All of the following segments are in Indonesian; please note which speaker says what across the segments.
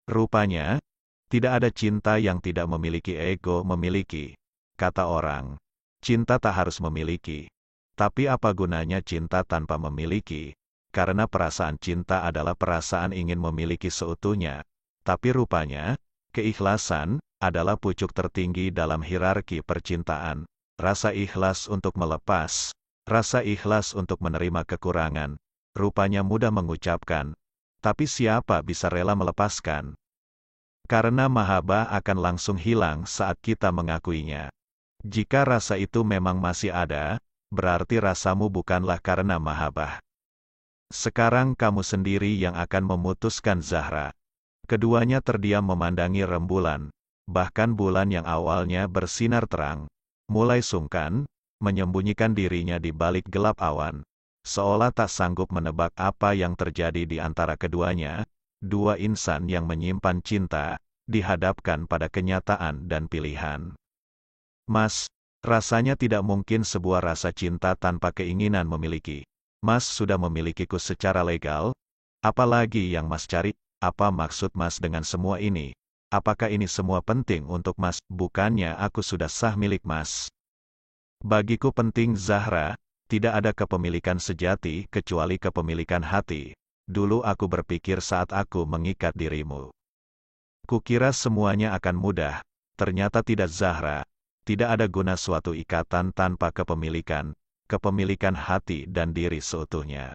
Speaker 1: Rupanya, tidak ada cinta yang tidak memiliki ego memiliki. Kata orang, cinta tak harus memiliki. Tapi apa gunanya cinta tanpa memiliki? Karena perasaan cinta adalah perasaan ingin memiliki seutuhnya. Tapi rupanya, keikhlasan adalah pucuk tertinggi dalam hierarki percintaan. Rasa ikhlas untuk melepas, rasa ikhlas untuk menerima kekurangan. Rupanya mudah mengucapkan, tapi siapa bisa rela melepaskan? Karena mahabbah akan langsung hilang saat kita mengakuinya. Jika rasa itu memang masih ada, berarti rasamu bukanlah karena mahabbah. Sekarang kamu sendiri yang akan memutuskan, Zahra. Keduanya terdiam memandangi rembulan. Bahkan bulan yang awalnya bersinar terang, mulai sungkan, menyembunyikan dirinya di balik gelap awan. Seolah tak sanggup menebak apa yang terjadi di antara keduanya, dua insan yang menyimpan cinta, dihadapkan pada kenyataan dan pilihan. Mas, rasanya tidak mungkin sebuah rasa cinta tanpa keinginan memiliki. Mas sudah memilikiku secara legal. Apalagi yang Mas cari? Apa maksud Mas dengan semua ini? Apakah ini semua penting untuk Mas? Bukannya aku sudah sah milik Mas. Bagiku penting, Zahra, tidak ada kepemilikan sejati kecuali kepemilikan hati. Dulu aku berpikir saat aku mengikat dirimu. Kukira semuanya akan mudah, ternyata tidak, Zahra. Tidak ada guna suatu ikatan tanpa kepemilikan hati dan diri seutuhnya.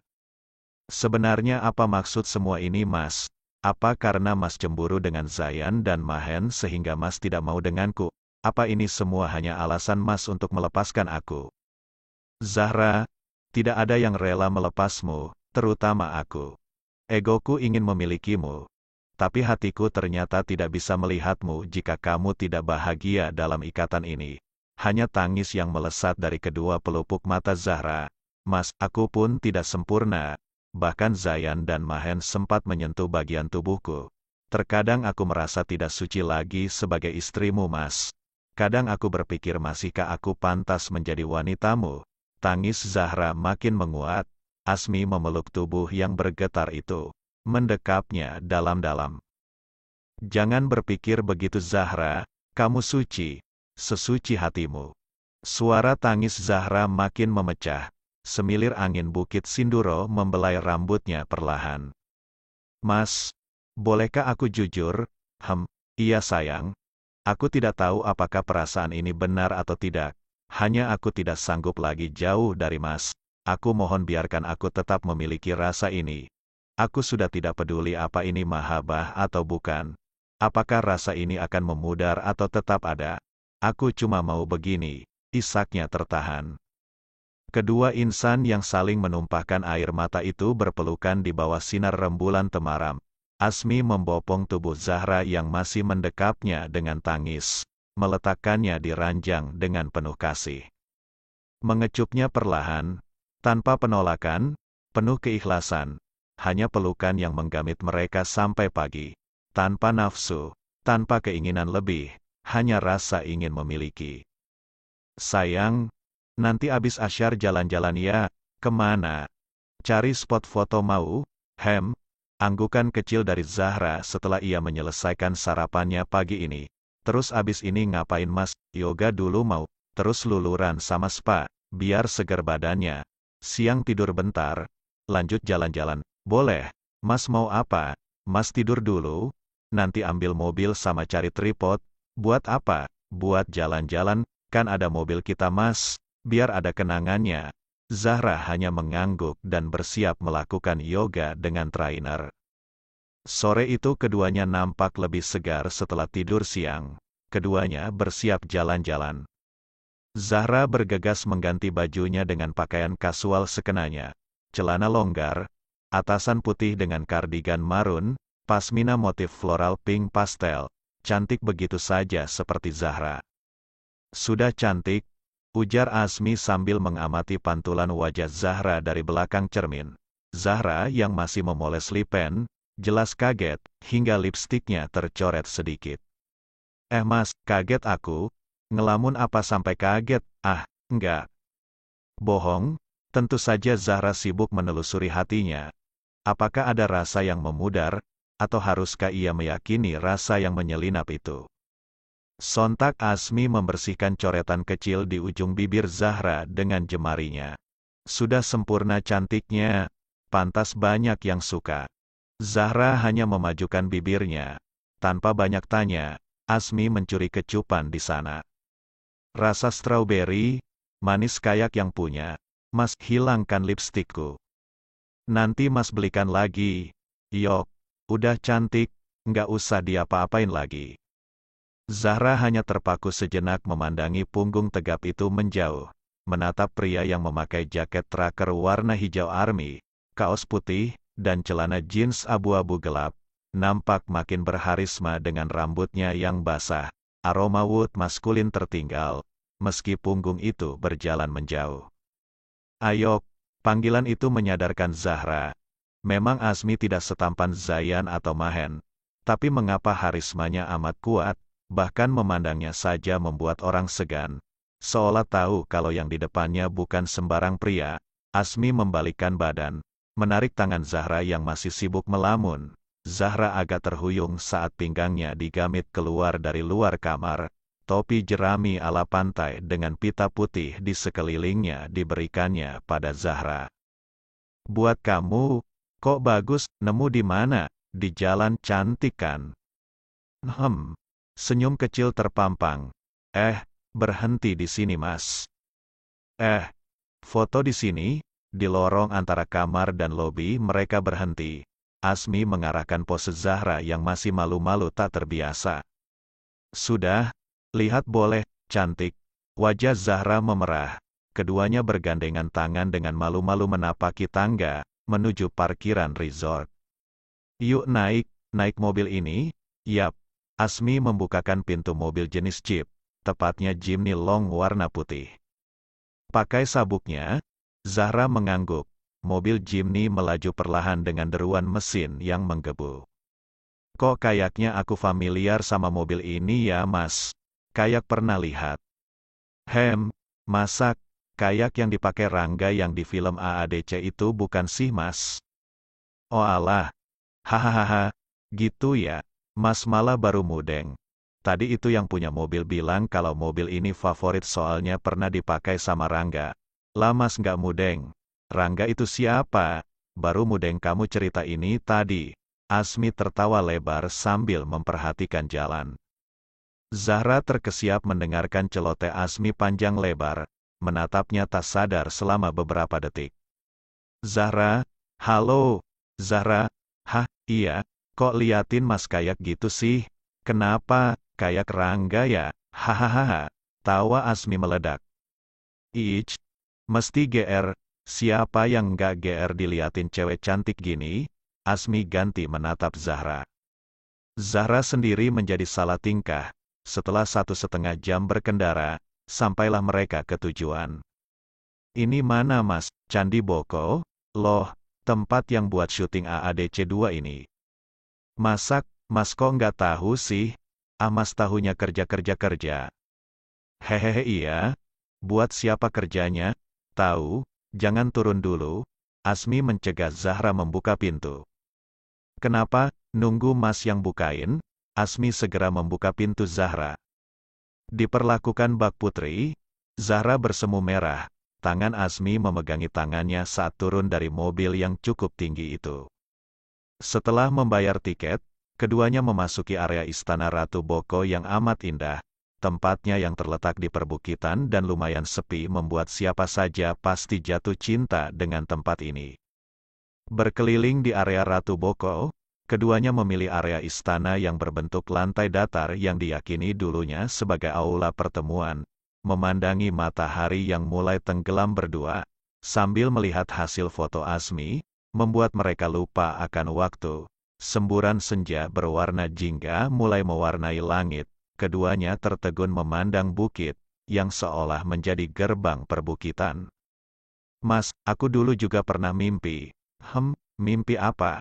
Speaker 1: Sebenarnya apa maksud semua ini, Mas? Apa karena Mas cemburu dengan Zayan dan Mahen sehingga Mas tidak mau denganku? Apa ini semua hanya alasan Mas untuk melepaskan aku? Zahra, tidak ada yang rela melepasmu, terutama aku. Egoku ingin memilikimu. Tapi hatiku ternyata tidak bisa melihatmu jika kamu tidak bahagia dalam ikatan ini. Hanya tangis yang melesat dari kedua pelupuk mata Zahra. Mas, aku pun tidak sempurna. Bahkan Zayan dan Mahen sempat menyentuh bagian tubuhku. Terkadang aku merasa tidak suci lagi sebagai istrimu, Mas. Kadang aku berpikir masihkah aku pantas menjadi wanitamu. Tangis Zahra makin menguat. Asmi memeluk tubuh yang bergetar itu, mendekapnya dalam-dalam. Jangan berpikir begitu, Zahra, kamu suci, sesuci hatimu. Suara tangis Zahra makin memecah, semilir angin Bukit Sinduro membelai rambutnya perlahan. Mas, bolehkah aku jujur? Iya sayang. Aku tidak tahu apakah perasaan ini benar atau tidak, hanya aku tidak sanggup lagi jauh dari Mas. Aku mohon biarkan aku tetap memiliki rasa ini. Aku sudah tidak peduli apa ini mahabbah atau bukan. Apakah rasa ini akan memudar atau tetap ada? Aku cuma mau begini. Isaknya tertahan. Kedua insan yang saling menumpahkan air mata itu berpelukan di bawah sinar rembulan temaram. Asmi membopong tubuh Zahra yang masih mendekapnya dengan tangis, meletakkannya di ranjang dengan penuh kasih. Mengecupnya perlahan, tanpa penolakan, penuh keikhlasan, hanya pelukan yang menggamit mereka sampai pagi. Tanpa nafsu, tanpa keinginan lebih, hanya rasa ingin memiliki. Sayang, nanti abis asyar jalan-jalan ya, kemana? Cari spot foto mau? Anggukan kecil dari Zahra setelah ia menyelesaikan sarapannya pagi ini. Terus abis ini ngapain Mas? Yoga dulu mau, terus luluran sama spa, biar segar badannya. Siang tidur bentar, lanjut jalan-jalan. Boleh, Mas mau apa? Mas tidur dulu, nanti ambil mobil sama cari tripod. Buat apa? Buat jalan-jalan, kan ada mobil kita Mas, biar ada kenangannya. Zahra hanya mengangguk dan bersiap melakukan yoga dengan trainer. Sore itu keduanya nampak lebih segar setelah tidur siang. Keduanya bersiap jalan-jalan. Zahra bergegas mengganti bajunya dengan pakaian kasual sekenanya. Celana longgar, atasan putih dengan kardigan marun, pasmina motif floral pink pastel. Cantik begitu saja seperti Zahra. Sudah cantik, ujar Asmi sambil mengamati pantulan wajah Zahra dari belakang cermin. Zahra yang masih memoles lip pen, jelas kaget, hingga lipstiknya tercoret sedikit. Mas, kaget aku? Ngelamun apa sampai kaget? Enggak. Bohong, tentu saja Zahra sibuk menelusuri hatinya. Apakah ada rasa yang memudar? atau haruskah ia meyakini rasa yang menyelinap itu? Sontak Asmi membersihkan coretan kecil di ujung bibir Zahra dengan jemarinya. Sudah sempurna cantiknya, pantas banyak yang suka. Zahra hanya memajukan bibirnya. Tanpa banyak tanya, Asmi mencuri kecupan di sana. Rasa strawberry, manis kayak yang punya. Mas, hilangkan lipstikku. Nanti Mas belikan lagi. Yok, udah cantik, nggak usah diapa-apain lagi. Zahra hanya terpaku sejenak memandangi punggung tegap itu menjauh. Menatap pria yang memakai jaket tracker warna hijau army, kaos putih, dan celana jeans abu-abu gelap. Nampak makin berharisma dengan rambutnya yang basah. Aroma wood maskulin tertinggal, meski punggung itu berjalan menjauh. Ayok, panggilan itu menyadarkan Zahra. Memang Asmi tidak setampan Zayan atau Mahen. Tapi mengapa harismanya amat kuat, bahkan memandangnya saja membuat orang segan. Seolah tahu kalau yang di depannya bukan sembarang pria. Asmi membalikkan badan, menarik tangan Zahra yang masih sibuk melamun. Zahra agak terhuyung saat pinggangnya digamit keluar dari luar kamar. Topi jerami ala pantai dengan pita putih di sekelilingnya diberikannya pada Zahra. Buat kamu, kok bagus, nemu di mana? Di jalan, cantik kan? Senyum kecil terpampang. Berhenti di sini Mas. Foto di sini? Di lorong antara kamar dan lobi mereka berhenti. Asmi mengarahkan pose Zahra yang masih malu-malu tak terbiasa. Sudah, lihat boleh, cantik. Wajah Zahra memerah. Keduanya bergandengan tangan dengan malu-malu menapaki tangga, menuju parkiran resort. Yuk naik mobil ini? Yap. Asmi membukakan pintu mobil jenis Jeep, tepatnya Jimny Long warna putih. Pakai sabuknya, Zahra mengangguk. Mobil Jimny melaju perlahan dengan deruan mesin yang menggebu. Kok kayaknya aku familiar sama mobil ini ya Mas? Kayak pernah lihat. Masak, kayak yang dipakai Rangga yang di film AADC itu bukan sih Mas? Oh alah. Hahaha, gitu ya. Mas malah baru mudeng. Tadi itu yang punya mobil bilang kalau mobil ini favorit soalnya pernah dipakai sama Rangga. Lah Mas nggak mudeng. Rangga itu siapa? Baru mudeng kamu cerita ini tadi. Asmi tertawa lebar sambil memperhatikan jalan. Zahra terkesiap mendengarkan celoteh Asmi panjang lebar, menatapnya tak sadar selama beberapa detik. Zahra, halo, Zahra, iya, kok liatin Mas kayak gitu sih? Kenapa, kayak Rangga ya? Hahaha, tawa Asmi meledak. Mesti GR. Siapa yang nggak GR diliatin cewek cantik gini? Asmi ganti menatap Zahra. Zahra sendiri menjadi salah tingkah. Setelah 1,5 jam berkendara, sampailah mereka ke tujuan. Ini mana Mas? Candi Boko? Loh, tempat yang buat syuting AADC 2 ini. Masak, Mas kok nggak tahu sih? Mas tahunya kerja. Hehehe iya. Buat siapa kerjanya? Tahu. Jangan turun dulu. Asmi mencegah Zahra membuka pintu. Kenapa? Nunggu Mas yang bukain? Asmi segera membuka pintu Zahra. Diperlakukan bak putri, Zahra bersemu merah. Tangan Asmi memegangi tangannya saat turun dari mobil yang cukup tinggi itu. Setelah membayar tiket, keduanya memasuki area Istana Ratu Boko yang amat indah. Tempatnya yang terletak di perbukitan dan lumayan sepi membuat siapa saja pasti jatuh cinta dengan tempat ini. Berkeliling di area Ratu Boko, keduanya memilih area istana yang berbentuk lantai datar yang diyakini dulunya sebagai aula pertemuan, memandangi matahari yang mulai tenggelam berdua, sambil melihat hasil foto Asmi, membuat mereka lupa akan waktu. Semburan senja berwarna jingga mulai mewarnai langit. Keduanya tertegun memandang bukit, yang seolah menjadi gerbang perbukitan. Mas, aku dulu juga pernah mimpi. Mimpi apa?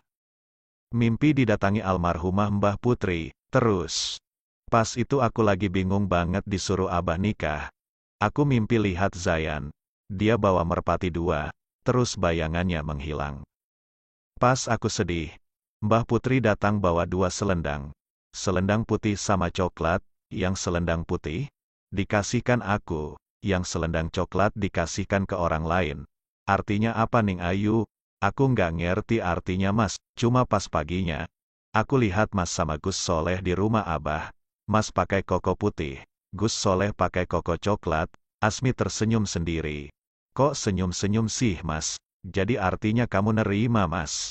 Speaker 1: Mimpi didatangi almarhumah Mbah Putri, terus. Pas itu aku lagi bingung banget disuruh Abah nikah. Aku mimpi lihat Zayan. Dia bawa merpati 2, terus bayangannya menghilang. Pas aku sedih. Mbah Putri datang bawa 2 selendang. Selendang putih sama coklat, yang selendang putih dikasihkan aku, yang selendang coklat dikasihkan ke orang lain. Artinya apa Ning Ayu? Aku nggak ngerti artinya Mas, cuma pas paginya. Aku lihat Mas sama Gus Soleh di rumah Abah. Mas pakai koko putih, Gus Soleh pakai koko coklat. Asmi tersenyum sendiri. Kok senyum-senyum sih Mas? Jadi artinya kamu nerima Mas?